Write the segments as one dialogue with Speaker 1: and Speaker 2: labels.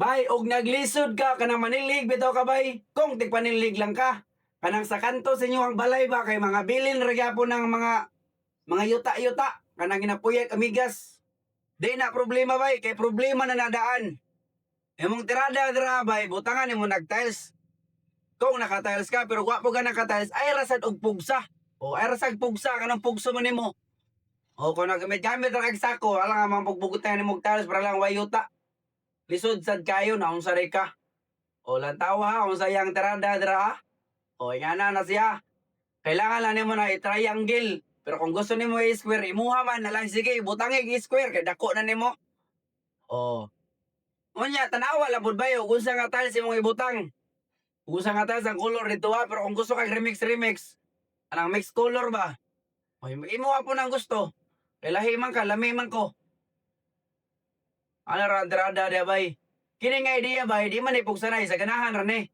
Speaker 1: Bay, og naglisod ka kanang manilig bitaw ka bay. Kung tigpanilig lang ka. Kanang sa kanto sa inyong balay ba kay mga bilin ra gyapon ng mga yuta-yuta kanang ginapuyat amigas. Di na problema bay kay problema na nadaan. Imong tirada dira bay butangan nimo nag-tiles. Kung naka-tiles ka pero gwapo ka naka-tiles ay rasad og pugsa. O ay rasad pugsa kanang pugso man nimo. O kung nagamit-gamit ra kag sako, alang nga mga pagbugutan nimo og tiles para lang way yuta. Lisod sad kayo na unsa ray ka. O lantaw ha, unsa yang tirada dira ha? O ingana na siya. Kailangan lang nimo na i-triangle. Pero kung gusto nimo i-square, imuha man na lang sige, butangig i-square kay dako na nimo. O. Unya tanawa lang pud bayo kung sa nga tiles imong ibutang. Kung sa nga tiles ang color dito ha, pero kung gusto kag remix, anang mix color ba? O imuha po nang gusto. Kay lahi man ka, lami man ko. Ano ra dirada dia bay? Kini nga idea bay, di man ipugsanay sa ganahan ra ni.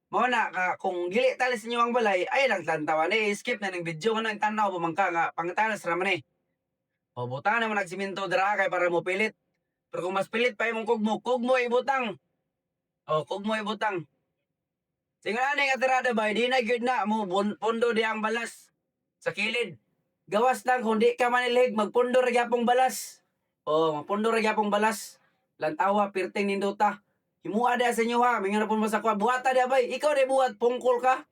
Speaker 1: Mao na ka kung dili talis ninyo ang balay ay lang tantawan ni skip na ning video nga nang tanaw pamangka nga pangtalas ra man ni. O butang naman nagsiminto dira kay para mo pilit. Pero kung mas pilit pa imong kugmo ibutang. O kugmo ibutang. Sige na nga tirada bay, di na gyud na mo pundo di ang balas sa kilid. Gawas lang kung di ka manilig magpundo ra gyapong balas. O magpundo ra gyapong balas. Lantawa pirting nindota. Himua dia sa inyo ha, mingon na po mo sa kwa buhata dia bay. Ikaw di buhat pungkol ka.